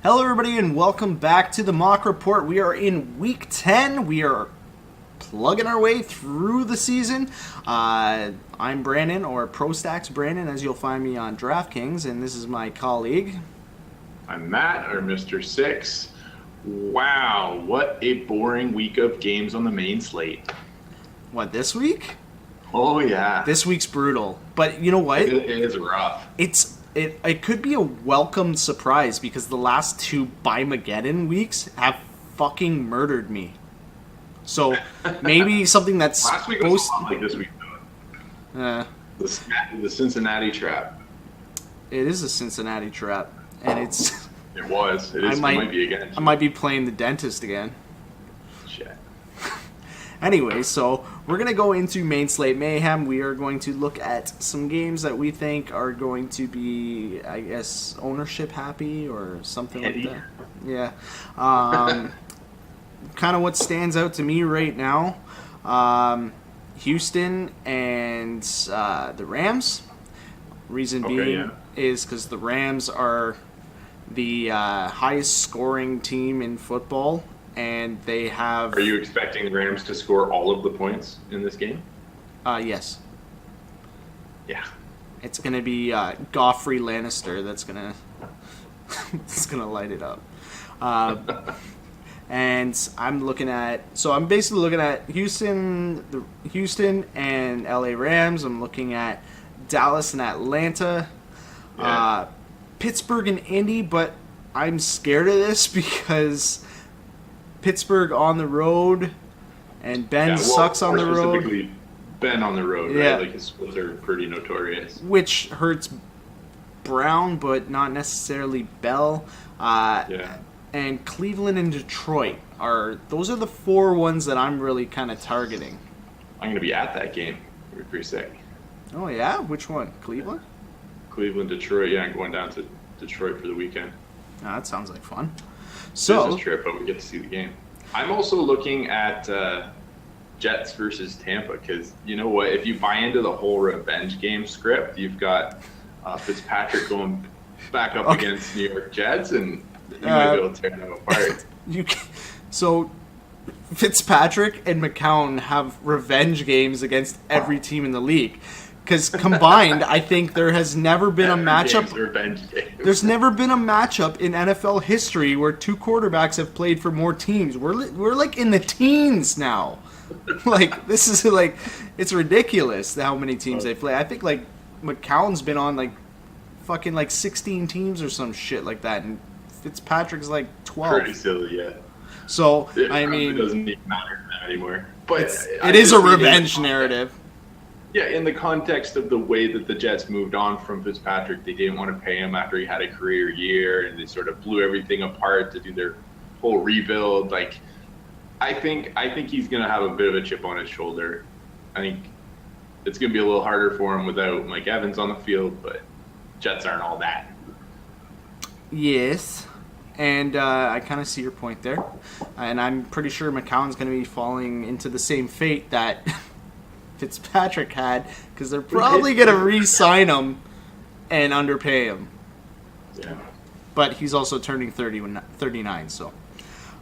Hello, everybody, and welcome back to the Mock Report. We are in Week 10. We are plugging our way through the season. I'm Brandon, or ProStacks Brandon, as you'll find me on Draftkings, and this is my colleague. I'm Matt, or Mr. Six. Wow, what a boring week of games on the main slate. What, this week? Oh, yeah. This week's brutal. But you know what? It is rough. It could be a welcome surprise because the last two Bymageddon weeks have fucking murdered me. So maybe something that's last week was a lot like this week, though. The Cincinnati trap. It is a Cincinnati trap, and it's. It was. It is. It might be again. I might be playing the dentist again. Shit. Anyway, so we're going to go into Main Slate Mayhem. We are going to look at some games that we think are going to be, I guess, ownership happy or something like that. Yeah. Kind of what stands out to me right now, Houston and the Rams. Reason being is because the Rams are the highest scoring team in football. And they have... Are you expecting the Rams to score all of the points in this game? Yes. Yeah. It's going to be Joffrey Lannister that's going to it's going to light it up. And I'm basically looking at Houston and LA Rams. I'm looking at Dallas and Atlanta. Yeah. Pittsburgh and Indy, but I'm scared of this because Pittsburgh on the road, and Ben sucks on the road. Specifically, Ben on the road, right? Yeah. Like his schools are pretty notorious. Which hurts Brown, but not necessarily Bell. And Cleveland and Detroit those are the four ones that I'm really kind of targeting. I'm going to be at that game. It'll be pretty sick. Oh yeah, which one? Cleveland? Cleveland, Detroit. Yeah, I'm going down to Detroit for the weekend. Oh, that sounds like fun. So, business trip, but we get to see the game. I'm also looking at Jets versus Tampa because you know what? If you buy into the whole revenge game script, you've got Fitzpatrick going back up against New York Jets, and you might be able to tear them apart. So Fitzpatrick and McCown have revenge games against every team in the league. Because combined, I think there has never been a matchup. There's never been a matchup in NFL history where two quarterbacks have played for more teams. We're like in the teens now. Like this is like it's ridiculous how many teams they play. I think like McCown's been on like fucking like 16 teams or some shit like that, and Fitzpatrick's like 12. Pretty silly, yeah. So it doesn't even matter anymore. But it is a revenge narrative. Yeah, in the context of the way that the Jets moved on from Fitzpatrick, they didn't want to pay him after he had a career year, and they sort of blew everything apart to do their whole rebuild. Like, I think he's going to have a bit of a chip on his shoulder. I think it's going to be a little harder for him without Mike Evans on the field, but Jets aren't all that. Yes, and I kind of see your point there, and I'm pretty sure McCown's going to be falling into the same fate that Fitzpatrick had, because they're probably going to re-sign him and underpay him. Yeah. But he's also turning 39, so.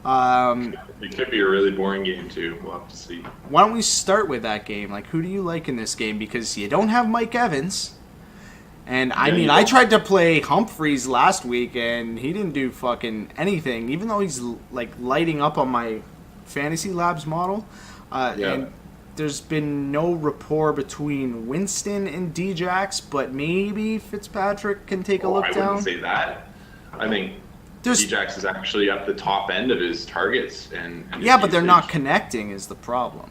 It could be a really boring game, too. We'll have to see. Why don't we start with that game? Like, who do you like in this game? Because you don't have Mike Evans. And, I tried to play Humphreys last week, and he didn't do fucking anything, even though he's, like, lighting up on my Fantasy Labs model. And there's been no rapport between Winston and Djax, but maybe Fitzpatrick can take a look down. I wouldn't say that. I think Djax is actually up the top end of his targets. But they're not connecting is the problem.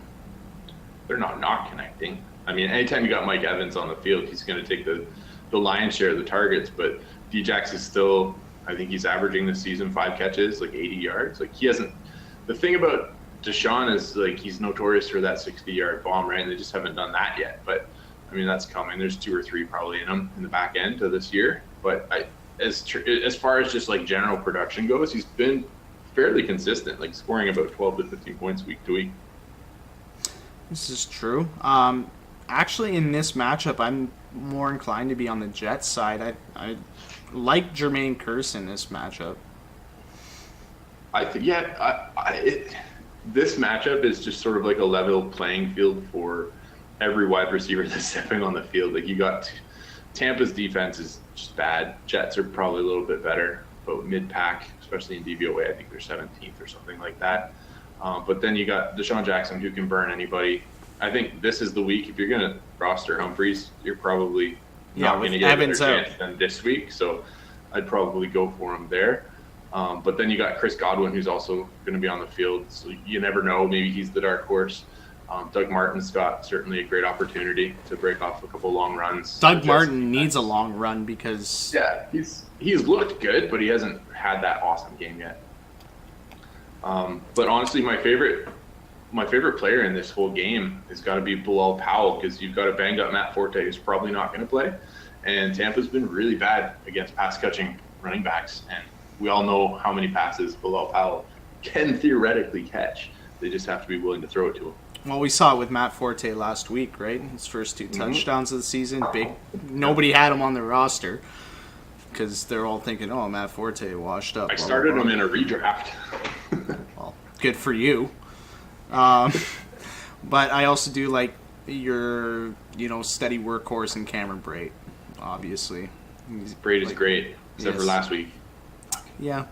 They're not connecting. I mean, anytime you got Mike Evans on the field, he's going to take the lion's share of the targets, but Djax is still, I think he's averaging this season 5 catches, like 80 yards. Like, he hasn't – the thing about Deshaun is like he's notorious for that 60-yard bomb, right? And they just haven't done that yet. But I mean, that's coming. There's 2 or 3 probably in him in the back end of this year. But as far as just like general production goes, he's been fairly consistent, like scoring about 12 to 15 points week to week. This is true. Actually, in this matchup, I'm more inclined to be on the Jets side. I like Jermaine Kearse in this matchup. I think this matchup is just sort of like a level playing field for every wide receiver that's stepping on the field. Like, you got Tampa's defense is just bad. Jets are probably a little bit better, but mid-pack, especially in DVOA, I think they're 17th or something like that. But then you got Deshaun Jackson, who can burn anybody. I think this is the week. If you're going to roster Humphreys, you're probably not going to get a better chance than this week. So I'd probably go for him there. But then you got Chris Godwin, who's also going to be on the field. So you never know. Maybe he's the dark horse. Doug Martin's got certainly a great opportunity to break off a couple long runs. Doug Martin needs a long run because... Yeah, he's looked good, but he hasn't had that awesome game yet. But honestly, my favorite player in this whole game has got to be Bilal Powell, because you've got a banged up Matt Forte who's probably not going to play. And Tampa's been really bad against pass-catching running backs. And we all know how many passes Bilal Powell can theoretically catch. They just have to be willing to throw it to him. Well, we saw it with Matt Forte last week, right? His first 2 touchdowns of the season. Nobody had him on the roster because they're all thinking, oh, Matt Forte washed up. I started him in a redraft. Well, good for you. But I also do like your, steady workhorse in Cameron Brate, obviously. Brate is great, except for last week. Yeah.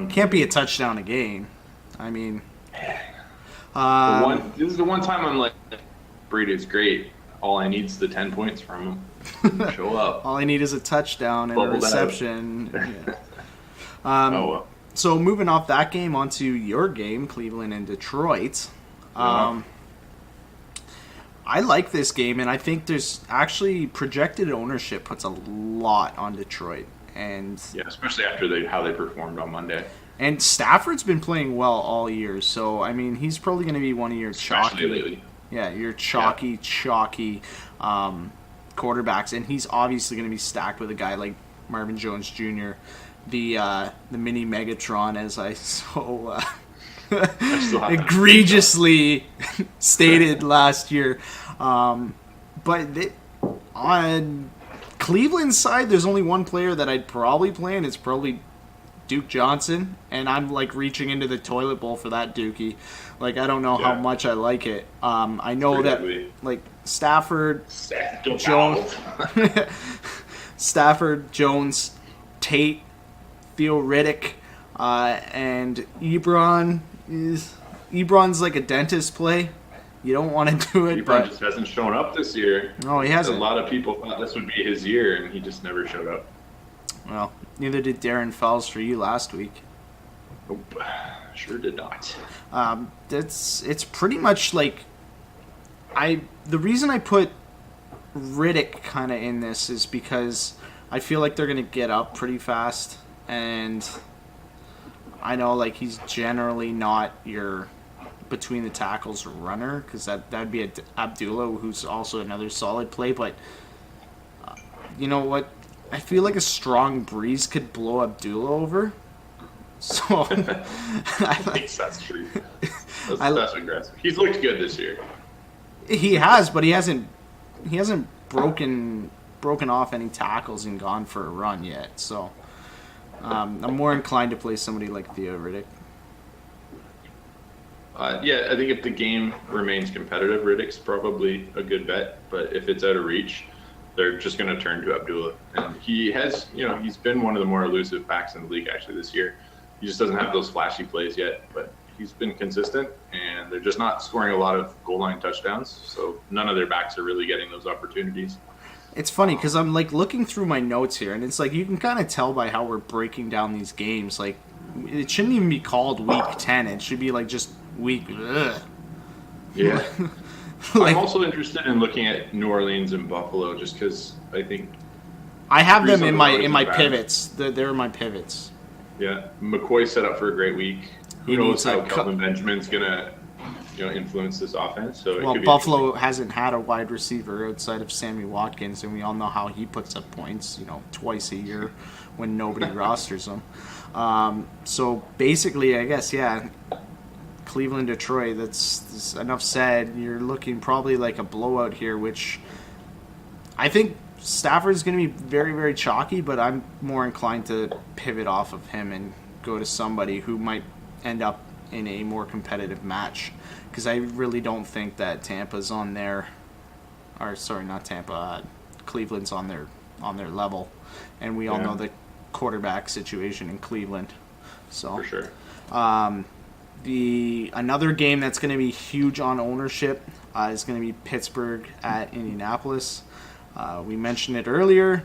Can't be a touchdown a game. I mean... this is the one time I'm like, Brate is great. All I need is the 10 points from him. Show up. All I need is a touchdown and a reception. Yeah. So moving off that game onto your game, Cleveland and Detroit. I like this game, and I think there's actually projected ownership puts a lot on Detroit. And yeah, especially after how they performed on Monday. And Stafford's been playing well all year, so I mean he's probably going to be one of your chalky quarterbacks, and he's obviously going to be stacked with a guy like Marvin Jones Jr., the mini Megatron, as I so egregiously stated last year. But on Cleveland's side, there's only one player that I'd probably play, and it's probably Duke Johnson, and I'm like reaching into the toilet bowl for that Dookie. Like, I don't know how much I like it. I know that like Stafford, Jones, Tate, Theo Riddick, and Ebron's like a dentist play. You don't want to do it, but just hasn't shown up this year. No, he hasn't. A lot of people thought this would be his year, and he just never showed up. Well, neither did Darren Fells for you last week. Nope, sure did not. It's pretty much like the reason I put Riddick kind of in this is because I feel like they're gonna get up pretty fast, and I know like he's generally not your between the tackles runner, because that'd be Abdullah, who's also another solid play, but you know what? I feel like a strong breeze could blow Abdullah over. So I think that's true. That's aggressive. He's looked good this year. He has, but he hasn't broken off any tackles and gone for a run yet. So I'm more inclined to play somebody like Theo Riddick. Yeah, I think if the game remains competitive, Riddick's probably a good bet. But if it's out of reach, they're just going to turn to Abdullah. And he has, he's been one of the more elusive backs in the league actually this year. He just doesn't have those flashy plays yet, but he's been consistent, and they're just not scoring a lot of goal line touchdowns. So none of their backs are really getting those opportunities. It's funny because I'm like looking through my notes here, and it's like you can kind of tell by how we're breaking down these games. Like, it shouldn't even be called Week 10. It should be like just Week. Ugh. Yeah. I'm also interested in looking at New Orleans and Buffalo, just because I think I have them in my pivots. They're my pivots. Yeah, McCoy set up for a great week. Who knows how Kelvin Benjamin's gonna, influence this offense? So Buffalo hasn't had a wide receiver outside of Sammy Watkins, and we all know how he puts up points, twice a year when nobody rosters him. So basically, I guess, yeah. Cleveland, Detroit, that's enough said. You're looking probably like a blowout here, which I think Stafford's going to be very, very chalky, but I'm more inclined to pivot off of him and go to somebody who might end up in a more competitive match, because I really don't think that Tampa's on their, or sorry, not Tampa, Cleveland's on their level, and we all know the quarterback situation in Cleveland. So for sure. Another game that's going to be huge on ownership is going to be Pittsburgh at Indianapolis. We mentioned it earlier.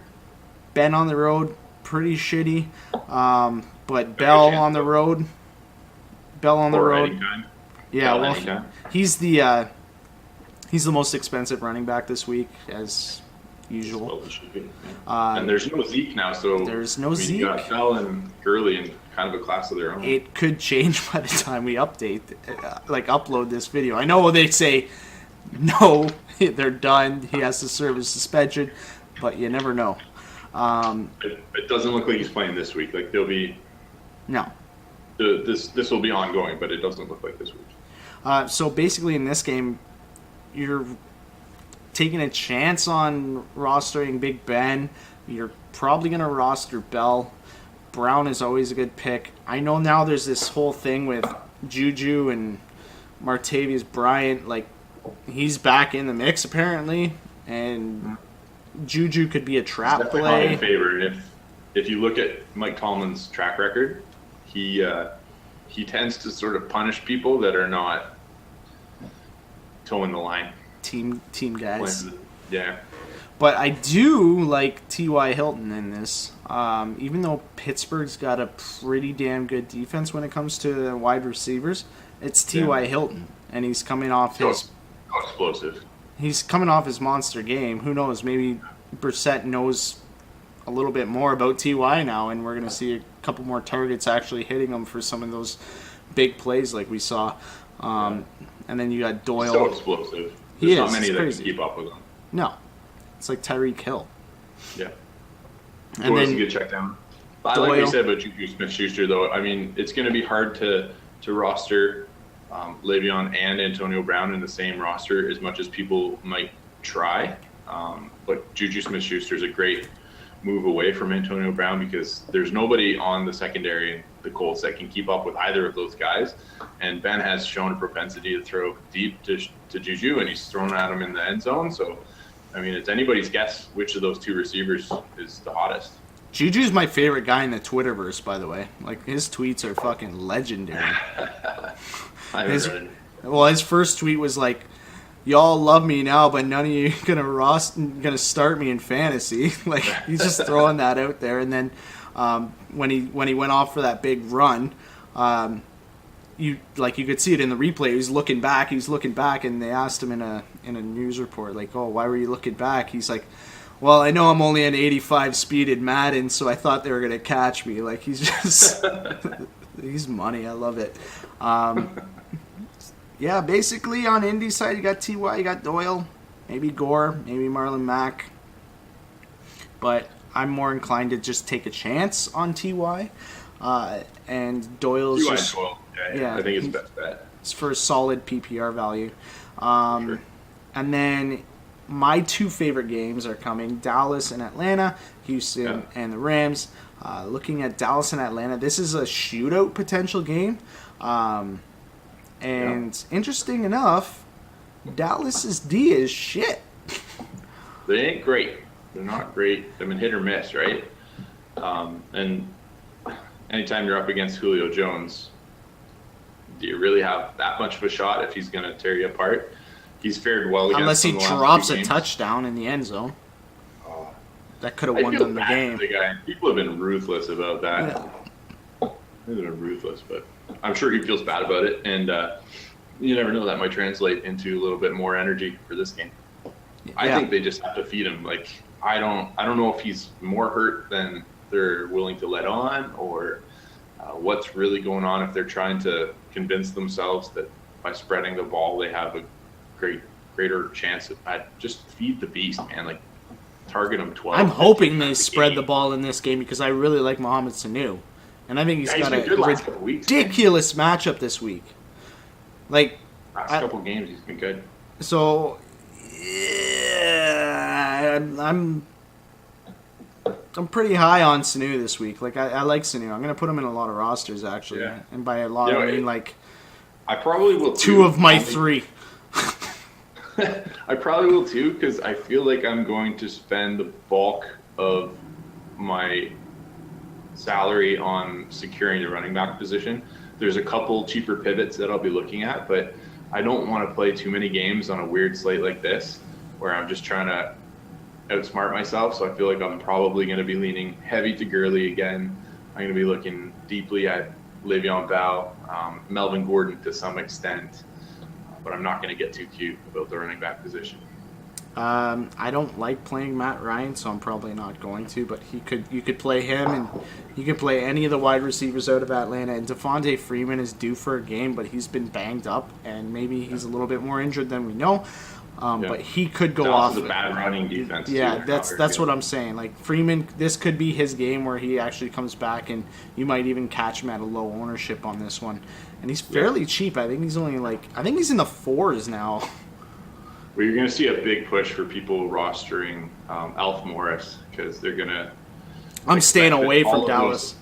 Ben on the road, pretty shitty, but Bell on the road. Anytime. Yeah, well, he's the most expensive running back this week, as usual. Well, it should be. And there's no Zeke now, so there's no Zeke. You got Bell and Gurley in kind of a class of their own. It could change by the time we upload this video. I know they say no, they're done. He has to serve his suspension, but you never know. It doesn't look like he's playing this week. Like they'll be no. This will be ongoing, but it doesn't look like this week. So basically, in this game, you're taking a chance on rostering Big Ben. You're probably going to roster Bell. Brown is always a good pick. I know now there's this whole thing with Juju and Martavius Bryant. Like, he's back in the mix apparently, and Juju could be a trap play. In favor. If you look at Mike Tomlin's track record, he tends to sort of punish people that are not towing the line. Team guys. Yeah. But I do like T.Y. Hilton in this. Even though Pittsburgh's got a pretty damn good defense when it comes to wide receivers, it's T.Y. Hilton, and he's coming off his explosive. He's coming off his monster game. Who knows? Maybe Brissett knows a little bit more about T.Y. now, and we're going to see a couple more targets actually hitting him for some of those big plays like we saw. And then you got Doyle. So explosive. There's not many that can keep up with him. No. It's like Tyreek Hill. Yeah. And then you get checked down. I like what you said about Juju Smith-Schuster, though. I mean, it's going to be hard to roster Le'Veon and Antonio Brown in the same roster as much as people might try. But Juju Smith-Schuster is a great move away from Antonio Brown because there's nobody on the secondary in the Colts that can keep up with either of those guys. And Ben has shown a propensity to throw deep to Juju, and he's thrown at him in the end zone. So, I mean, it's anybody's guess which of those two receivers is the hottest. Juju's my favorite guy in the Twitterverse, by the way. Like, his tweets are fucking legendary. His first tweet was like, "Y'all love me now, but none of you gonna start me in fantasy." Like, he's just throwing that out there. And then when he went off for that big run, you could see it in the replay. He's looking back, and they asked him in a news report, like, "Oh, why were you looking back?" He's like, "Well, I know I'm only an 85 speed in Madden, so I thought they were gonna catch me." Like, he's just he's money. I love it. Yeah, basically on Indy side, you got T.Y., you got Doyle, maybe Gore, maybe Marlon Mack. But I'm more inclined to just take a chance on T.Y. And Doyle's T.Y. just... Doyle. Yeah, I think it's best bet. It's for a solid PPR value. Sure. And then my two favorite games are coming, Dallas and Atlanta, Houston and the Rams. Looking at Dallas and Atlanta, this is a shootout potential game. Interesting enough, Dallas's D is shit. They ain't great. They're not great. I mean, hit or miss, right? And anytime you're up against Julio Jones, do you really have that much of a shot if he's going to tear you apart? He's fared well against unless he drops a touchdown in the end zone. That could have won them the game. The guy. People have been ruthless about that. Yeah. They've been ruthless, but I'm sure he feels bad about it, and you never know, that might translate into a little bit more energy for this game. Yeah. I think they just have to feed him. Like, I don't know if he's more hurt than they're willing to let on, or what's really going on, if they're trying to convince themselves that by spreading the ball they have a greater chance at just feed the beast, man. Like, target him 12. I'm hoping they spread the ball in this game because I really like Mohamed Sanu. And I think he's got a ridiculous matchup this week. Like, last couple games, he's been good. So, yeah, I'm pretty high on Sanu this week. Like I like Sanu. I'm gonna put him in a lot of rosters actually, and by a lot I mean like I probably will two of my three. I probably will too, because I feel like I'm going to spend the bulk of my salary on securing the running back position. There's a couple cheaper pivots that I'll be looking at, but I don't want to play too many games on a weird slate like this where I'm just trying to outsmart myself. So I feel like I'm probably going to be leaning heavy to Gurley again. I'm going to be looking deeply at Le'Veon Bell, Melvin Gordon to some extent, but I'm not going to get too cute about the running back position. I don't like playing Matt Ryan, so I'm probably not going to. But you could play him, and you could play any of the wide receivers out of Atlanta. And Devontae Freeman is due for a game, but he's been banged up, and maybe he's a little bit more injured than we know. But he could go off. It's a bad running defense. Yeah, that's what I'm saying. Like Freeman, this could be his game where he actually comes back, and you might even catch him at a low ownership on this one. And he's fairly cheap. I think he's only he's in the 4s now. Well, you're going to see a big push for people rostering Alf Morris because they're going to. I'm staying away from Dallas.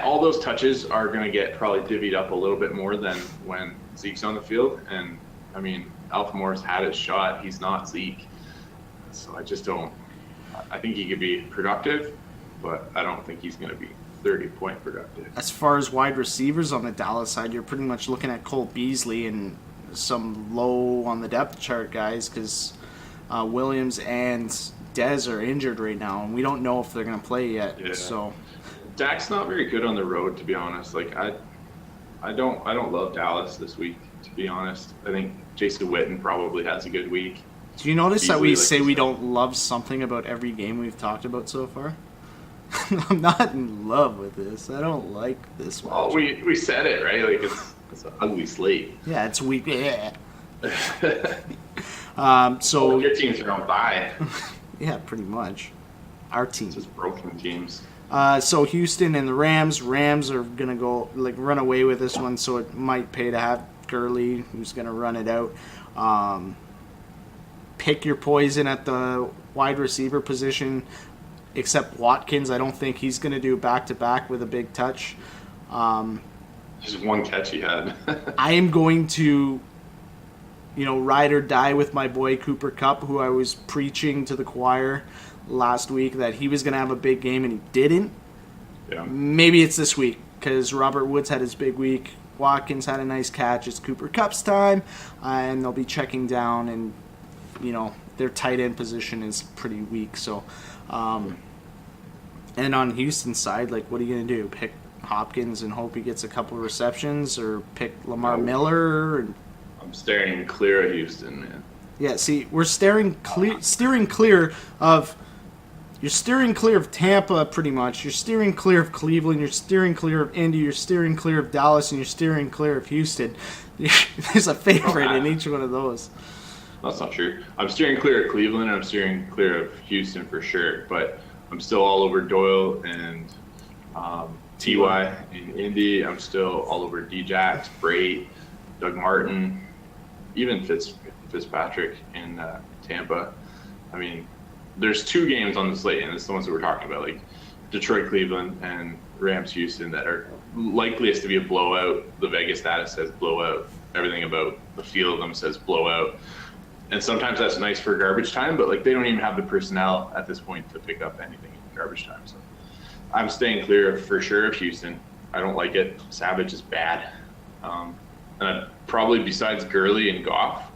All those touches are going to get probably divvied up a little bit more than when Zeke's on the field. And, I mean, Alf Morris had his shot. He's not Zeke. So I just don't. I think he could be productive, but I don't think he's going to be 30-point productive. As far as wide receivers on the Dallas side, you're pretty much looking at Cole Beasley and some low on the depth chart guys because Williams and Dez are injured right now, and we don't know if they're going to play yet. Yeah. So Dak's not very good on the road, to be honest. Like I don't love Dallas this week, to be honest. I think Jason Witten probably has a good week. Do you notice that we say we don't love something about every game we've talked about so far? I'm not in love with this. I don't like this one. Oh, we said it, right? Like it's an ugly slate. Yeah, it's weak. Yeah. So your teams are on bye. Yeah, pretty much. Our team. Just broken teams. So Houston and the Rams. Rams are gonna go run away with this one, so it might pay to have Gurley, who's gonna run it out. Pick your poison at the wide receiver position. Except Watkins, I don't think he's gonna do back-to-back with a big touch. Just one catch he had. I am going to, ride or die with my boy Cooper Kupp, who I was preaching to the choir last week that he was going to have a big game, and he didn't. Yeah. Maybe it's this week, because Robert Woods had his big week. Watkins had a nice catch. It's Cooper Kupp's time, and they'll be checking down, and, their tight end position is pretty weak. So, and on Houston's side, what are you going to do? Pick Hopkins and hope he gets a couple of receptions, or pick Lamar Miller? I'm steering clear of Houston, man. Yeah, see, we're steering clear of Tampa pretty much. You're steering clear of Cleveland. You're steering clear of Indy. You're steering clear of Dallas, and you're steering clear of Houston. There's a favorite in each one of those. That's not true. I'm steering clear of Cleveland, and I'm steering clear of Houston for sure. But I'm still all over Doyle and Ty in Indy. I'm still all over Djax, Brait, Doug Martin, even Fitzpatrick in Tampa. I mean, there's 2 games on the slate, and it's the ones that we're talking about, like Detroit, Cleveland, and Rams, Houston, that are likeliest to be a blowout. The Vegas data says blowout. Everything about the feel of them says blowout. And sometimes that's nice for garbage time, but they don't even have the personnel at this point to pick up anything in garbage time. So I'm staying clear for sure of Houston. I don't like it. Savage is bad. And I'd probably, besides Gurley and Goff,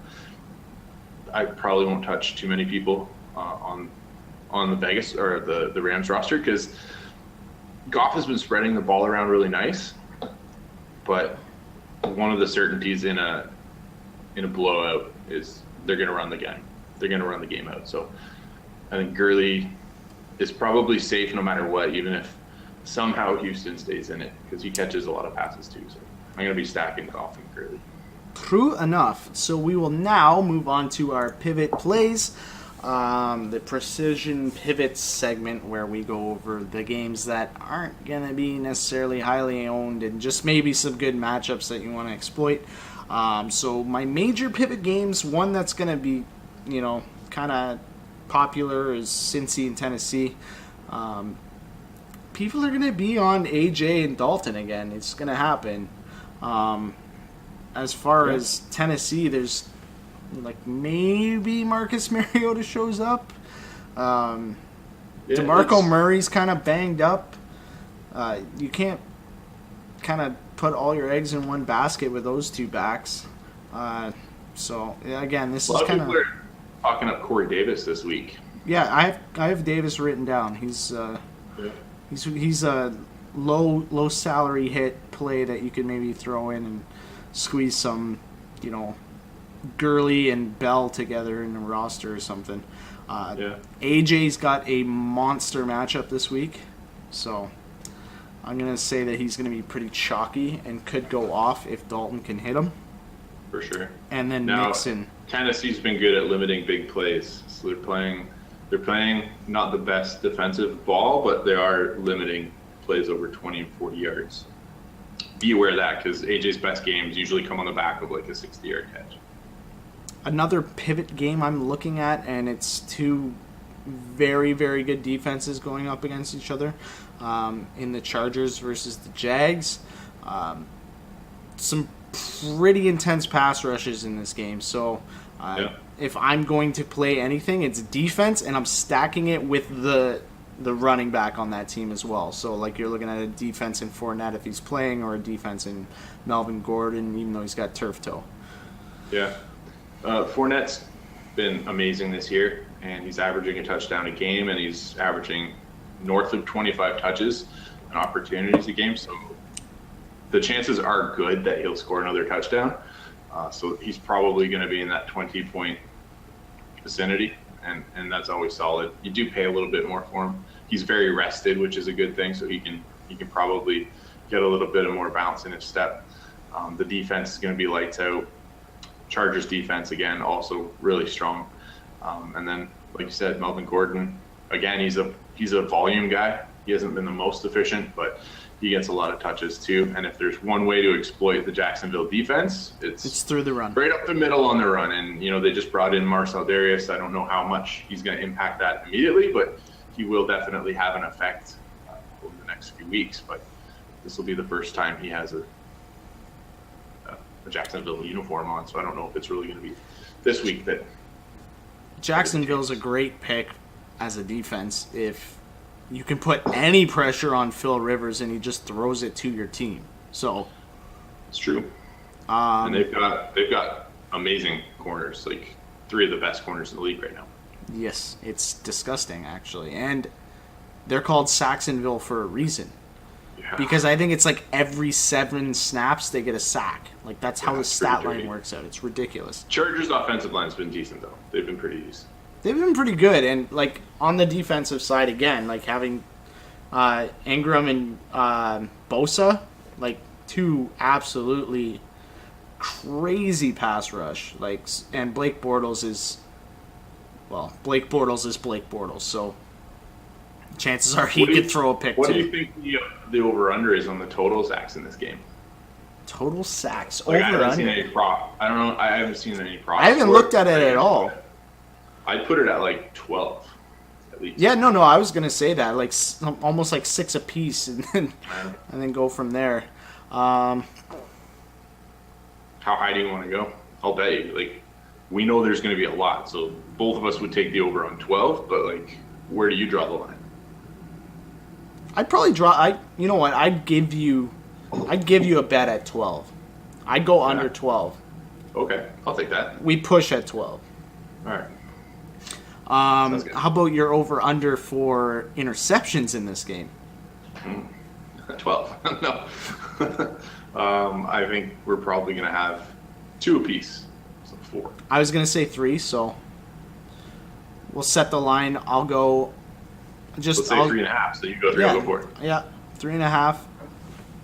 I probably won't touch too many people on the Vegas or the Rams roster, because Goff has been spreading the ball around really nice, but one of the certainties in a blowout is they're going to run the game. They're going to run the game out. So I think Gurley is probably safe no matter what, even if somehow Houston stays in it, because he catches a lot of passes too. So I'm going to be stacking Goff and Gurley. True enough. So we will now move on to our pivot plays, the precision pivots segment, where we go over the games that aren't going to be necessarily highly owned and just maybe some good matchups that you want to exploit. So my major pivot games, one that's going to be, kind of popular is Cincy and Tennessee. People are going to be on AJ and Dalton again. It's going to happen. As far as Tennessee, there's like maybe Marcus Mariota shows up. DeMarco Murray's kind of banged up. You can't kind of put all your eggs in one basket with those two backs. So again, this is kind of talking up Corey Davis this week. Yeah, I have Davis written down. He's a low salary hit play that you could maybe throw in and squeeze some, Gurley and Bell together in a roster or something. AJ's got a monster matchup this week, so I'm going to say that he's going to be pretty chalky and could go off if Dalton can hit him. For sure. And then Mixon. Tennessee's been good at limiting big plays. So they're playing not the best defensive ball, but they are limiting plays over 20 and 40 yards. Be aware of that, because AJ's best games usually come on the back of like a 60-yard catch. Another pivot game I'm looking at, and it's two very, very good defenses going up against each other in the Chargers versus the Jags. Some pretty intense pass rushes in this game, so if I'm going to play anything, it's defense, and I'm stacking it with the running back on that team as well. So like you're looking at a defense in Fournette if he's playing, or a defense in Melvin Gordon even though he's got turf toe. Yeah. Fournette's been amazing this year, and he's averaging a touchdown a game, and he's averaging north of 25 touches and opportunities a game. So the chances are good that he'll score another touchdown. So he's probably going to be in that 20-point vicinity, and that's always solid. You do pay a little bit more for him. He's very rested, which is a good thing, so he can probably get a little bit of more bounce in his step. The defense is going to be lights out. Chargers defense, again, also really strong. And then, like you said, Melvin Gordon, again, he's a volume guy. He hasn't been the most efficient, but he gets a lot of touches too. And if there's one way to exploit the Jacksonville defense, it's through the run. Right up the middle on the run. And, they just brought in Marcel Darius. I don't know how much he's going to impact that immediately, but he will definitely have an effect over the next few weeks. But this will be the first time he has a Jacksonville uniform on, so I don't know if it's really going to be this week that Jacksonville's a great pick as a defense if you can put any pressure on Phil Rivers and he just throws it to your team. So it's true. And they've got amazing corners, like 3 of the best corners in the league right now. Yes, it's disgusting actually, and they're called Saxonville for a reason. Yeah. Because I think it's like every 7 snaps they get a sack. Like that's how the stat line works out. It's ridiculous. Chargers' offensive line's been decent though. They've been pretty decent. They've been pretty good, and like on the defensive side again, like having Ingram and Bosa, like 2 absolutely crazy pass rush. Like, and Blake Bortles is Blake Bortles, so chances are he could throw a pick too. What do you think the over/under is on the total sacks in this game? Total sacks over/under. I haven't seen any prop. I don't know. I haven't seen any prop. I haven't looked at it at all. I'd put it at like 12, at least. Yeah, no. I was gonna say that, like almost like 6 apiece, and then go from there. How high do you want to go? I'll bet you. Like, we know there's going to be a lot, so both of us would take the over on 12. But like, where do you draw the line? I'd probably draw. You know what? I'd give you a bet at 12. I'd go under 12. Okay, I'll take that. We push at 12. All right. How about your over/under for interceptions in this game? 12. No. I think we're probably going to have 2 apiece, so 4. I was going to say 3, so we'll set the line. I'll go. Let's say 3.5. So you go 3. I'll go 4. Yeah, 3.5.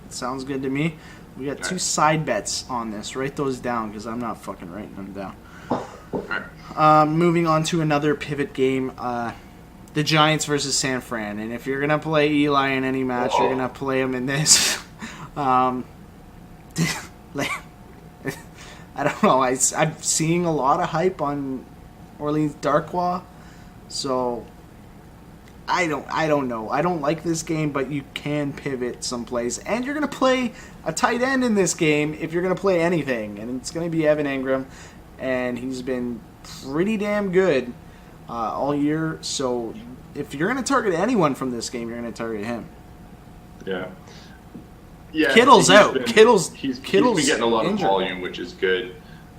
Sounds good to me. We got 2 side bets on this. Write those down because I'm not fucking writing them down. All right. Moving on to another pivot game, the Giants versus San Fran. And if you're gonna play Eli in any match, you're gonna play him in this. Like, I don't know. I'm seeing a lot of hype on Orleans Darkwa, so I don't know. I don't like this game, but you can pivot someplace. And you're going to play a tight end in this game if you're going to play anything. And it's going to be Evan Ingram. And he's been pretty damn good all year. So if you're going to target anyone from this game, you're going to target him. Yeah. Yeah, Kittle's out. Kittle's been getting a lot injured. of volume, which is good.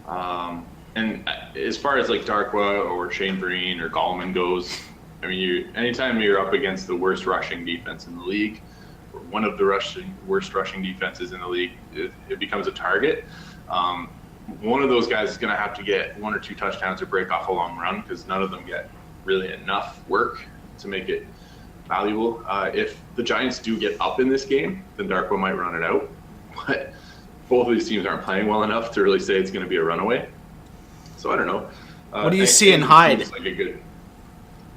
And as far as like Darkwa or Shane Vereen or Gallman goes, I mean, anytime you're up against the worst rushing defense in the league, or one of the worst rushing defenses in the league, it becomes a target. One of those guys is going to have to get 1 or 2 touchdowns or break off a long run because none of them get really enough work to make it valuable. If the Giants do get up in this game, then Darkwa might run it out. But both of these teams aren't playing well enough to really say it's going to be a runaway. So I don't know. What do you see in Hyde? Like a good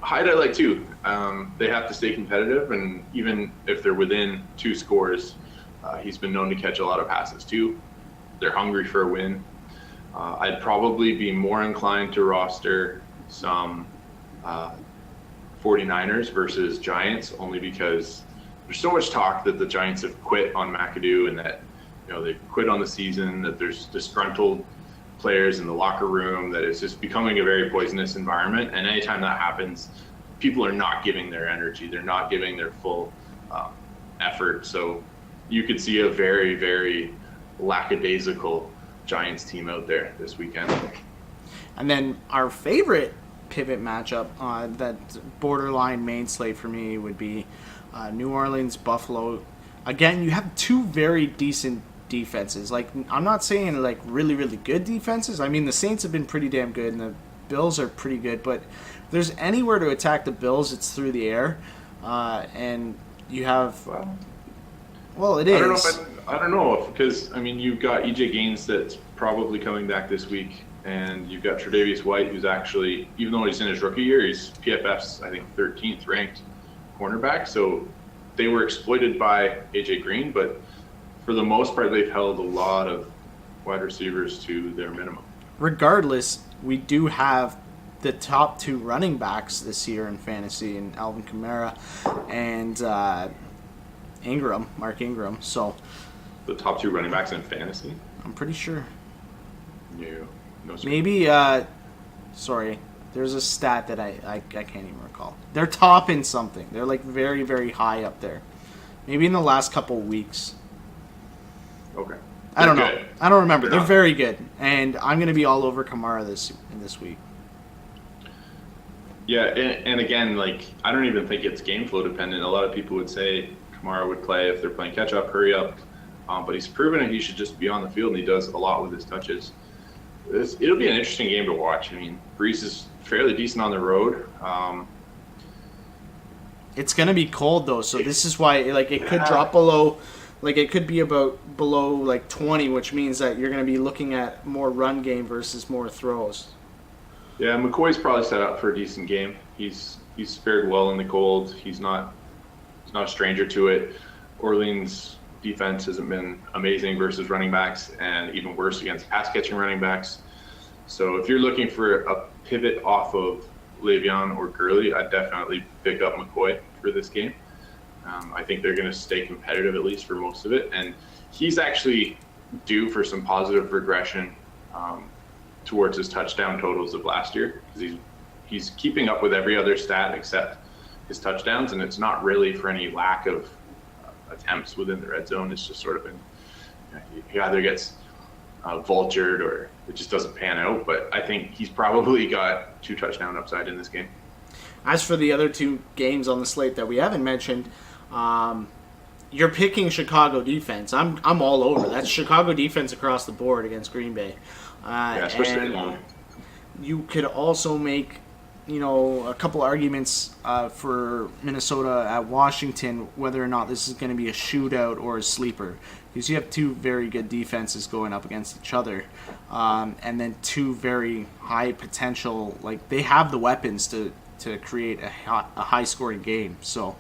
Hyde, I like too. They have to stay competitive, and even if they're within 2 scores, he's been known to catch a lot of passes too. They're hungry for a win. I'd probably be more inclined to roster some 49ers versus Giants, only because there's so much talk that the Giants have quit on McAdoo and that they've quit on the season, that there's disgruntled players in the locker room, that it's just becoming a very poisonous environment. And anytime that happens, people are not giving their energy. They're not giving their full effort. So you could see a very, very lackadaisical Giants team out there this weekend. And then our favorite pivot matchup, that borderline main slate for me would be New Orleans, Buffalo. Again, you have 2 very decent defenses. Like, I'm not saying like really, really good defenses. I mean, the Saints have been pretty damn good, and the Bills are pretty good. But if there's anywhere to attack the Bills, it's through the air. And you have, well, it is. I don't know because I mean you've got EJ Gaines that's probably coming back this week, and you've got Tre'Davious White, who's actually, even though he's in his rookie year, he's PFF's I think 13th ranked cornerback. So they were exploited by AJ Green, but for the most part, they've held a lot of wide receivers to their minimum. Regardless, we do have the top 2 running backs this year in fantasy, in Alvin Kamara and Mark Ingram. So the top 2 running backs in fantasy? I'm pretty sure. No. Maybe, sorry, there's a stat that I can't even recall. They're top in something. They're like very, very high up there. Maybe in the last couple weeks. Okay. I don't know. I don't remember. They're not. very good, and I'm going to be all over Kamara this week. Yeah, and again, like I don't even think it's game flow dependent. A lot of people would say Kamara would play if they're playing catch up, hurry up, but he's proven that he should just be on the field, and he does a lot with his touches. It'll be an interesting game to watch. I mean, Brees is fairly decent on the road. It's going to be cold though, so this is why it could drop below. Like, it could be about below, 20, which means that you're going to be looking at more run game versus more throws. Yeah, McCoy's probably set up for a decent game. He's fared well in the cold. He's not a stranger to it. Orleans' defense hasn't been amazing versus running backs, and even worse against pass-catching running backs. So if you're looking for a pivot off of Le'Veon or Gurley, I'd definitely pick up McCoy for this game. I think they're going to stay competitive, at least for most of it. And he's actually due for some positive regression towards his touchdown totals of last year, because he's keeping up with every other stat except his touchdowns, and it's not really for any lack of attempts within the red zone. It's just sort of he either gets vultured or it just doesn't pan out. But I think he's probably got 2 touchdown upside in this game. As for the other 2 games on the slate that we haven't mentioned, you're picking Chicago defense. I'm all over. That's Chicago defense across the board against Green Bay. Especially alone. You could also make, a couple arguments for Minnesota at Washington, whether or not this is going to be a shootout or a sleeper. Because you have 2 very good defenses going up against each other. And then 2 very high potential, they have the weapons to create a high-scoring game. So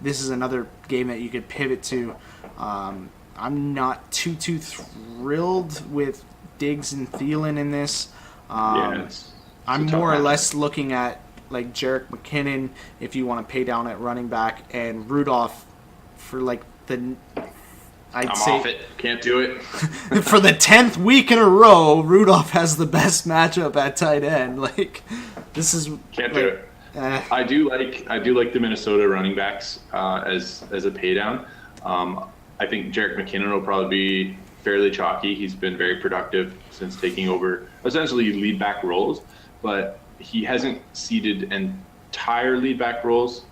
this is another game that you could pivot to. I'm not too thrilled with Diggs and Thielen in this. I'm more or less looking at like Jerick McKinnon if you want to pay down at running back, and Rudolph for like the I'm off it. Can't do it. For the 10th week in a row, Rudolph has the best matchup at tight end. Like, this is can't do it. I do like the Minnesota running backs as a pay down. I think Jerick McKinnon will probably be fairly chalky. He's been very productive since taking over essentially lead back roles, but he hasn't ceded entire lead back roles,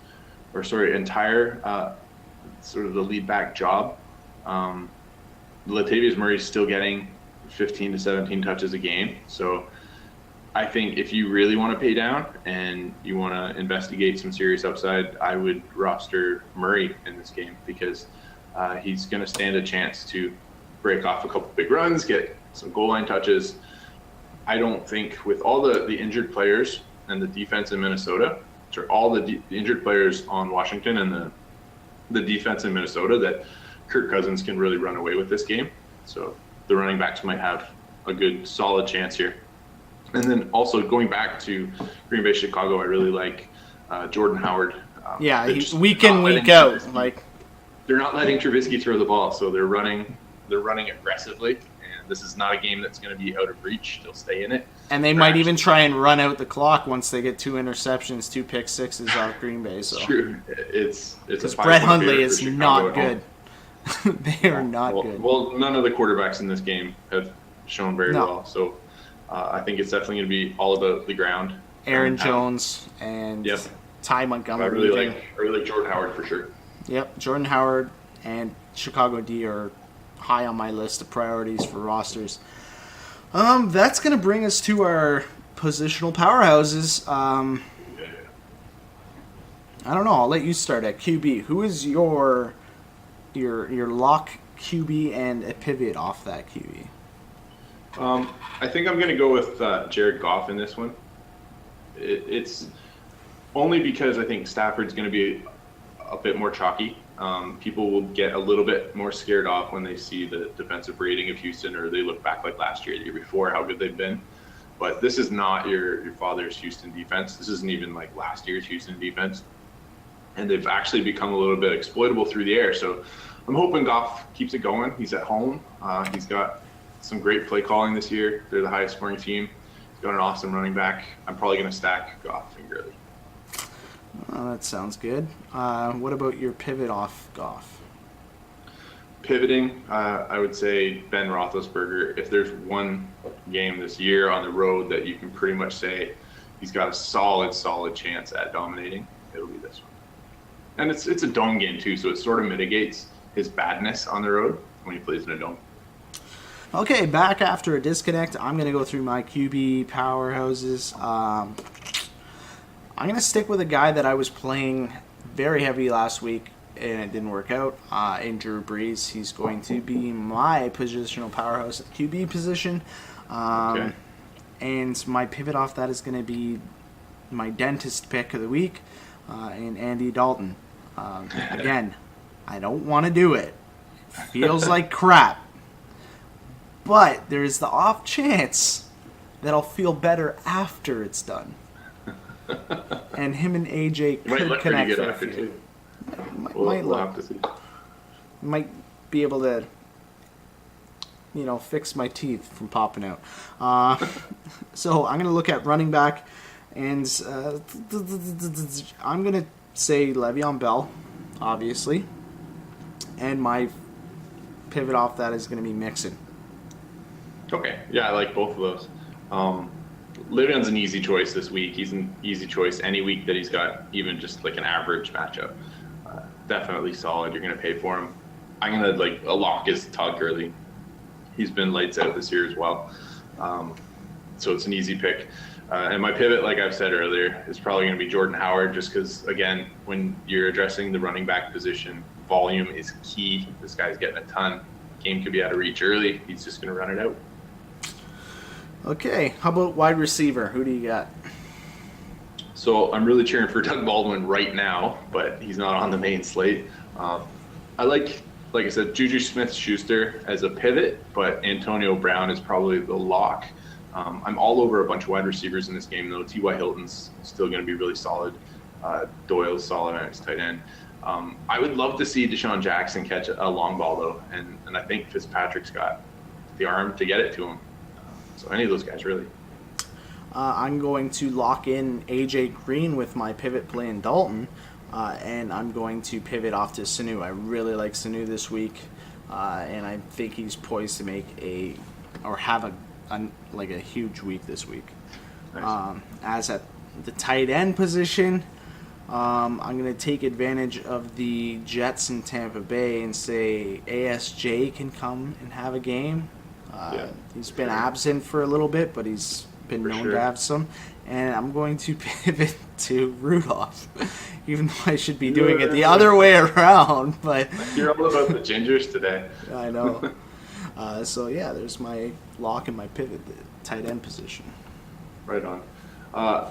entire sort of the lead back job. Latavius Murray's still getting 15 to 17 touches a game. So I think if you really want to pay down and you want to investigate some serious upside, I would roster Murray in this game because he's going to stand a chance to break off a couple big runs, get some goal line touches. I don't think with all the injured players and the defense in Minnesota, or all the injured players on Washington and the defense in Minnesota, that Kirk Cousins can really run away with this game. So the running backs might have a good, solid chance here. And then also going back to Green Bay, Chicago, I really like Jordan Howard. Week in, week out. They're not letting Trubisky throw the ball, so they're running aggressively. And this is not a game that's going to be out of reach. They'll stay in it. And they might even try and run out the clock once they get 2 interceptions, 2 pick sixes off Green Bay. So. True. It's because Brett Hundley is not good. They are not good. Well, none of the quarterbacks in this game have shown very well. So I think it's definitely going to be all about the ground. Aaron Jones and Ty Montgomery. I really like Jordan Howard for sure. Yep, Jordan Howard and Chicago D are high on my list of priorities for rosters. That's going to bring us to our positional powerhouses. I don't know. I'll let you start at QB. Who is your lock QB and a pivot off that QB? I think I'm going to go with Jared Goff in this one. It's only because I think Stafford's going to be a bit more chalky. People will get a little bit more scared off when they see the defensive rating of Houston, or they look back like last year, the year before, how good they've been. But this is not your father's Houston defense. This isn't even like last year's Houston defense. And they've actually become a little bit exploitable through the air. So I'm hoping Goff keeps it going. He's at home. He's got some great play calling this year. They're the highest scoring team. He's got an awesome running back. I'm probably going to stack Goff and Gurley. Oh, that sounds good. What about your pivot off Goff? Pivoting, I would say Ben Roethlisberger. If there's one game this year on the road that you can pretty much say he's got a solid chance at dominating, it'll be this one. And it's a dome game too, so it sort of mitigates his badness on the road when he plays in a dome. Okay, back after a disconnect, I'm going to go through my QB powerhouses. I'm going to stick with a guy that I was playing very heavy last week, and it didn't work out, in Drew Brees. He's going to be my positional powerhouse at the QB position. Okay. And my pivot off that is going to be my dentist pick of the week, in Andy Dalton. Again, I don't want to do it. It feels like crap. But there's the off chance that I'll feel better after it's done. And him and AJ could connect for a few. We'll have to see. Might be able to, fix my teeth from popping out. So I'm going to look at running back, and I'm going to say Le'Veon Bell, obviously. And my pivot off that is going to be Mixon. Okay, yeah, I like both of those. Le'Veon's an easy choice this week. He's an easy choice any week that he's got even just like an average matchup. Definitely solid. You're going to pay for him. I'm going to a lock is Todd Gurley. He's been lights out this year as well. So it's an easy pick. And my pivot, like I've said earlier, is probably going to be Jordan Howard, just because, again, when you're addressing the running back position, volume is key. This guy's getting a ton. Game could be out of reach early. He's just going to run it out. Okay, how about wide receiver? Who do you got? So I'm really cheering for Doug Baldwin right now, but he's not on the main slate. I like I said, Juju Smith-Schuster as a pivot, but Antonio Brown is probably the lock. I'm all over a bunch of wide receivers in this game, though. T.Y. Hilton's still going to be really solid. Doyle's solid at his tight end. I would love to see Deshaun Jackson catch a long ball, though, and I think Fitzpatrick's got the arm to get it to him. So any of those guys, really. I'm going to lock in A.J. Green with my pivot play in Dalton, and I'm going to pivot off to Sanu. I really like Sanu this week, and I think he's poised to make have a huge week this week. Nice. As at the tight end position, I'm going to take advantage of the Jets in Tampa Bay and say ASJ can come and have a game. He's been absent for a little bit, but he's been known to have some. And I'm going to pivot to Rudolph, even though I should be doing it the other way around. But you're all about the gingers today. I know. So yeah, there's my lock and my pivot, the tight end position. Right on.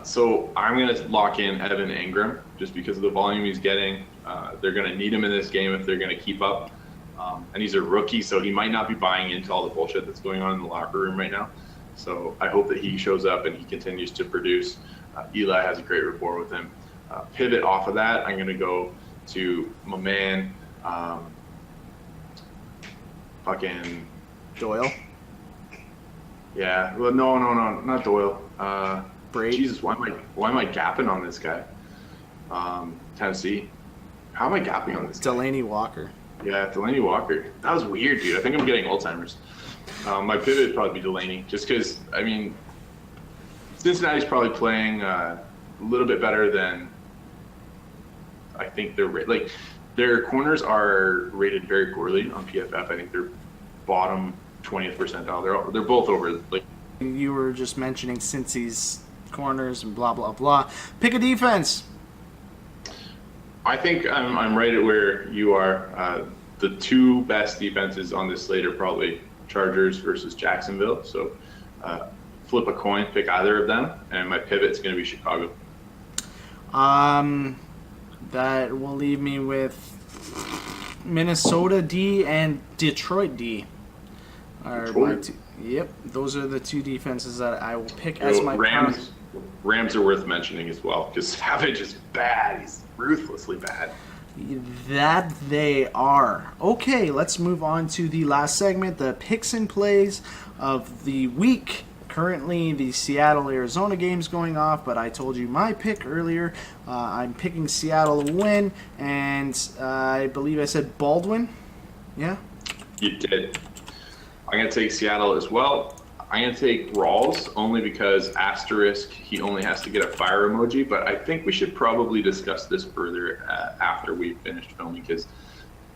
So I'm going to lock in Evan Ingram just because of the volume he's getting. They're going to need him in this game if they're going to keep up. And he's a rookie, so he might not be buying into all the bullshit that's going on in the locker room right now. So I hope that he shows up and he continues to produce. Eli has a great rapport with him. Pivot off of that, I'm going to go to my man, fucking Doyle? Yeah. Well, no, not Doyle. Brady? Jesus, why am I gapping on this guy? Tennessee. How am I gapping on this guy? Delaney Walker. Yeah, Delaney Walker. That was weird, dude. I think I'm getting Alzheimer's. My pivot would probably be Delaney, just because, I mean, Cincinnati's probably playing a little bit better than I think their corners are rated very poorly on PFF. I think they're bottom 20th percentile. They're both over. You were just mentioning Cincy's corners and blah blah blah. Pick a defense. I think I'm right at where you are. The two best defenses on this slate are probably Chargers versus Jacksonville. So flip a coin, pick either of them, and my pivot's going to be Chicago. That will leave me with Minnesota D and Detroit D. Yep, those are the two defenses that I will pick as my Rams are worth mentioning as well because Savage is bad. He's ruthlessly bad. That they are. Okay, let's move on to the last segment, the picks and plays of the week. Currently, the Seattle-Arizona game's going off, but I told you my pick earlier. I'm picking Seattle to win, and I believe I said Baldwin. Yeah? You did. I'm going to take Seattle as well. I'm going to take Rawls only because asterisk, he only has to get a fire emoji, but I think we should probably discuss this further after we've finished filming because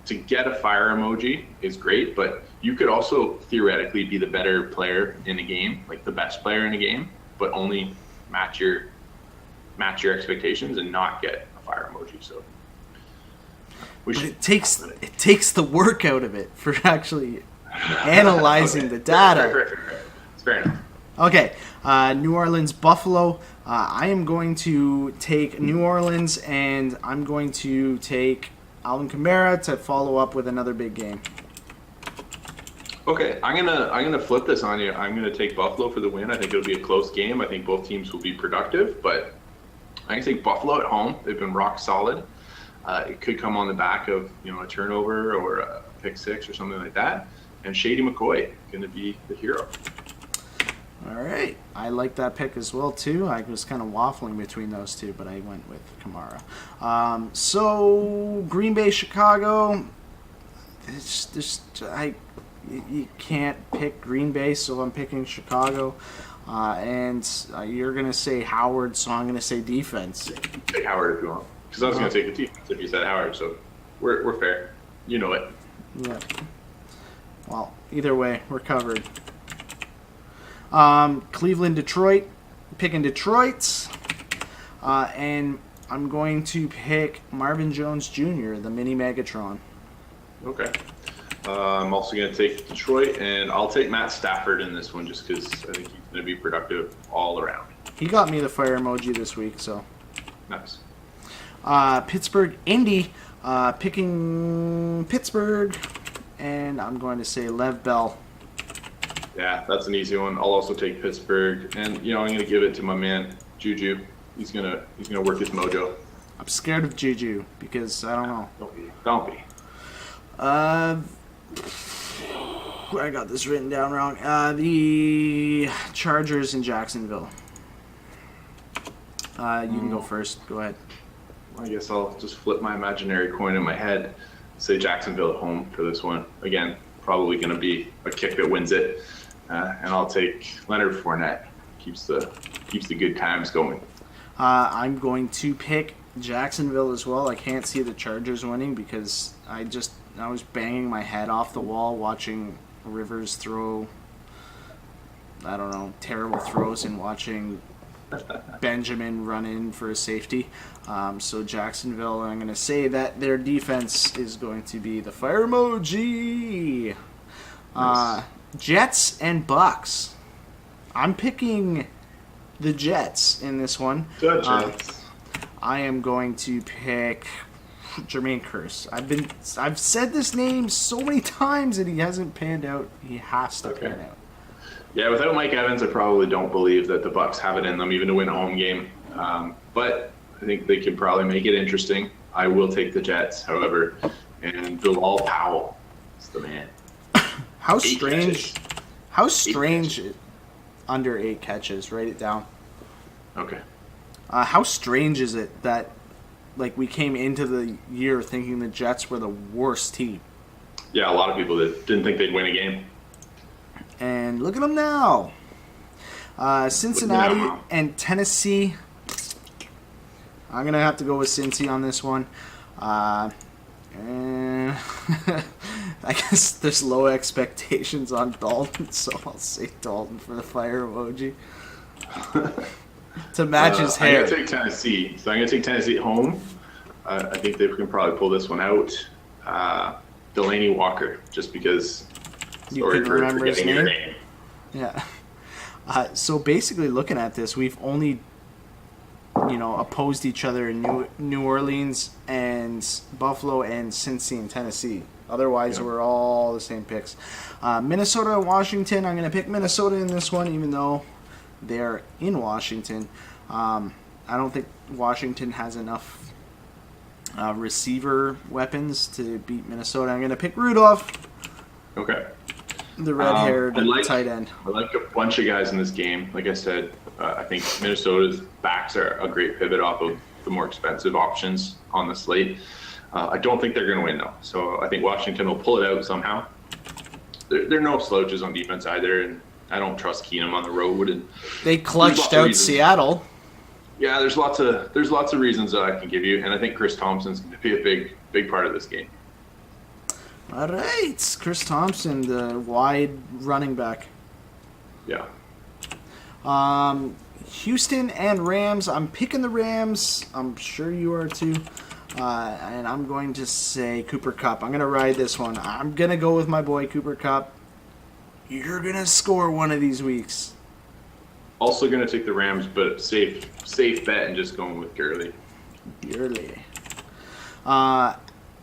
to get a fire emoji is great, but you could also theoretically be the better player in a game, like the best player in a game, but only match your expectations and not get a fire emoji. So it takes the work out of it for actually analyzing the data. It's fair enough. Okay, New Orleans, Buffalo. I am going to take New Orleans, and I'm going to take Alvin Kamara to follow up with another big game. Okay, I'm gonna flip this on you. I'm gonna take Buffalo for the win. I think it'll be a close game. I think both teams will be productive, but I'm gonna take Buffalo at home. They've been rock solid. It could come on the back of a turnover or a pick six or something like that. And Shady McCoy gonna be the hero. All right. I like that pick as well, too. I was kind of waffling between those two, but I went with Kamara. So, Green Bay, Chicago. You can't pick Green Bay, so I'm picking Chicago. And you're going to say Howard, so I'm going to say defense. Take Howard if you want. Because I was going to take the defense if you said Howard, so we're fair. You know it. Yeah. Well, either way, we're covered. Cleveland, Detroit. Picking Detroit. And I'm going to pick Marvin Jones Jr., the mini Megatron. Okay. I'm also going to take Detroit, and I'll take Matt Stafford in this one just because I think he's going to be productive all around. He got me the fire emoji this week, so. Nice. Pittsburgh, Indy. Picking Pittsburgh. And I'm going to say Lev Bell. Yeah, that's an easy one. I'll also take Pittsburgh, and I'm going to give it to my man Juju. He's gonna work his mojo. I'm scared of Juju because I don't know. Don't be. I got this written down wrong. The Chargers in Jacksonville. You can go first. Go ahead. I guess I'll just flip my imaginary coin in my head. Say Jacksonville at home for this one. Again, probably going to be a kick that wins it, and I'll take Leonard Fournette. Keeps the good times going. I'm going to pick Jacksonville as well. I can't see the Chargers winning because I was banging my head off the wall watching Rivers throw, I don't know, terrible throws and watching Benjamin run in for a safety. So Jacksonville, I'm going to say that their defense is going to be the fire emoji. Nice. Jets and Bucks. I'm picking the Jets in this one. The Jets. I am going to pick Jermaine Kearse. I've said this name so many times and he hasn't panned out. He has to pan out. Yeah, without Mike Evans, I probably don't believe that the Bucks have it in them even to win a home game. But I think they can probably make it interesting. I will take the Jets, however, and Bilal Powell is the man. How strange under 8 catches. Write it down. Okay. How strange is it that we came into the year thinking the Jets were the worst team? Yeah, a lot of people that didn't think they'd win a game. And look at them now. Cincinnati and Tennessee. I'm going to have to go with Cincy on this one. And I guess there's low expectations on Dalton, so I'll say Dalton for the fire emoji. To match his hair. I'm going to take Tennessee. So I'm going to take Tennessee at home. I think they can probably pull this one out. Delaney Walker, just because... You can remember his name? Yeah. So basically looking at this, we've only... opposed each other in New Orleans and Buffalo and Cincy and Tennessee. Otherwise, we're all the same picks. Minnesota and Washington. I'm going to pick Minnesota in this one, even though they're in Washington. I don't think Washington has enough receiver weapons to beat Minnesota. I'm going to pick Rudolph. Okay. The red-haired tight end. I like a bunch of guys in this game. Like I said, I think Minnesota's backs are a great pivot off of the more expensive options on the slate. I don't think they're going to win, though. So I think Washington will pull it out somehow. They're no slouches on defense either, and I don't trust Keenum on the road. And they clutched out Seattle. Yeah, there's lots of reasons that I can give you, and I think Chris Thompson's going to be a big part of this game. All right, Chris Thompson, the wide running back. Yeah. Houston and Rams. I'm picking the Rams. I'm sure you are too. And I'm going to say Cooper Kupp. I'm going to ride this one. I'm going to go with my boy Cooper Kupp. You're going to score one of these weeks. Also going to take the Rams, but safe bet and just going with Gurley.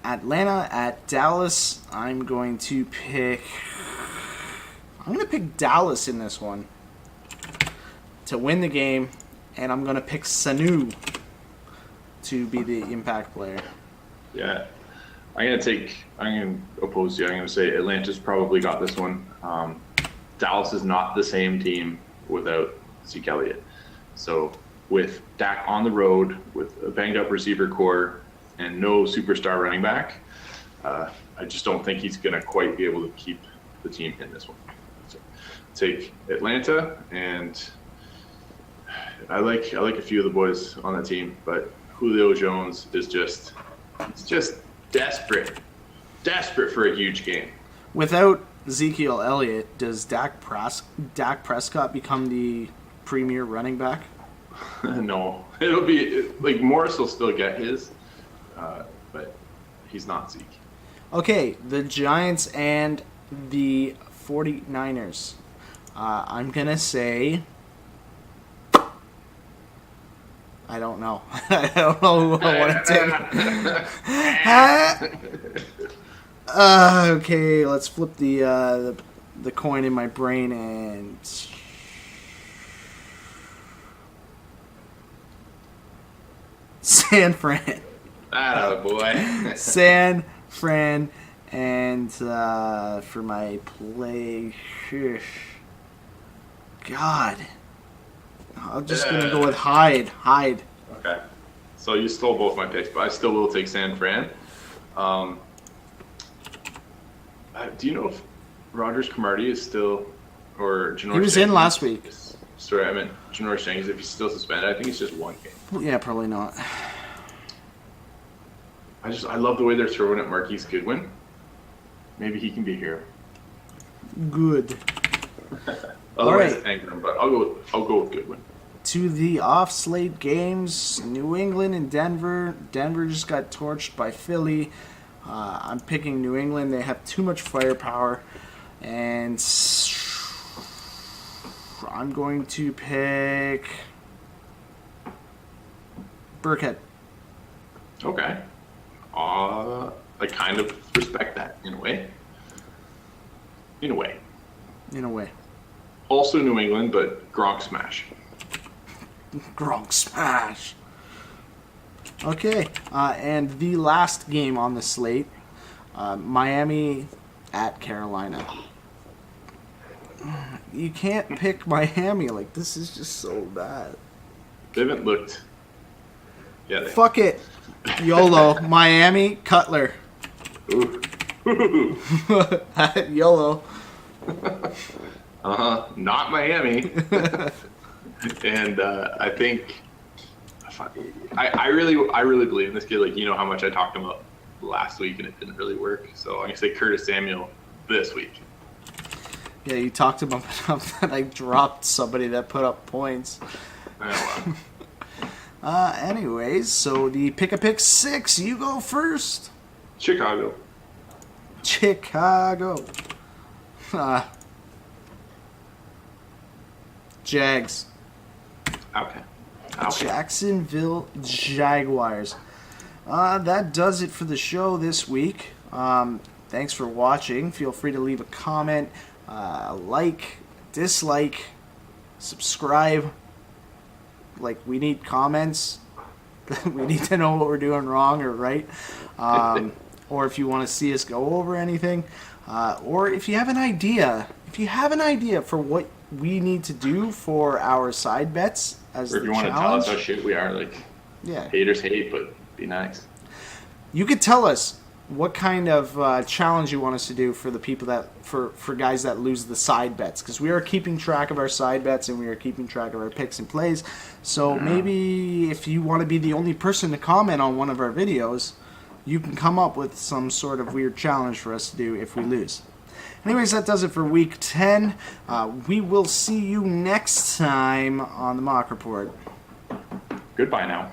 Atlanta at Dallas. I'm going to pick Dallas in this one to win the game, and I'm going to pick Sanu to be the impact player. Yeah. I'm going to oppose you. I'm going to say Atlanta's probably got this one. Dallas is not the same team without Zeke Elliott. So with Dak on the road, with a banged-up receiver core, and no superstar running back, I just don't think he's going to quite be able to keep the team in this one. So take Atlanta, and I like a few of the boys on the team, but Julio Jones is just desperate for a huge game. Without Ezekiel Elliott, does Dak Prescott become the premier running back? No, it'll be like Morris will still get his, but he's not Zeke. Okay, the Giants and the 49ers. I'm going to say... I don't know. I don't know who I want to take. Okay, let's flip the the coin in my brain and San Fran. Ah, boy. San Fran, and for my play, God, I'm just gonna go with Hyde. Okay, so you stole both my picks, but I still will take San Fran. Do you know if Rogers Cromartie is still, or Janoris? He was in last week. Sorry, I meant Janoris Jenkins. If he's still suspended, I think it's just one game. Yeah, probably not. I love the way they're throwing at Marquise Goodwin. Maybe he can be here. Good. Otherwise, right. Ingram, but I'll go with Goodwin. To the off-slate games, New England and Denver. Denver just got torched by Philly. I'm picking New England. They have too much firepower. And I'm going to pick Burkhead. Okay. I kind of respect that in a way. Also New England, but Gronk smash. Okay, and the last game on the slate, Miami at Carolina. You can't pick Miami. Like, this is just so bad. They haven't looked. Yeah. Fuck it. YOLO. Miami, Cutler. Ooh. YOLO. Not Miami. And I think I really believe in this kid. Like, you know how much I talked about last week and it didn't really work. So I'm gonna say Curtis Samuel this week. Yeah, you talked about enough that I dropped somebody that put up points. Oh, wow. Anyways, so the pick 6, you go first. Chicago. Jags. Okay. Jacksonville Jaguars. That does it for the show this week. Thanks for watching. Feel free to leave a comment, like, dislike, subscribe. Like, we need comments. We need to know what we're doing wrong or right. Or if you want to see us go over anything. Or if you have an idea. For what we need to do for our side bets as the challenge. Or if you want to tell us how shit we are. Like, yeah. Haters hate, but be nice. You could tell us what kind of challenge you want us to do for the people that for guys that lose the side bets, because we are keeping track of our side bets and we are keeping track of our picks and plays. So maybe if you want to be the only person to comment on one of our videos, you can come up with some sort of weird challenge for us to do if we lose. Anyways, that does it for week 10. We will see you next time on the Mock Report. Goodbye now.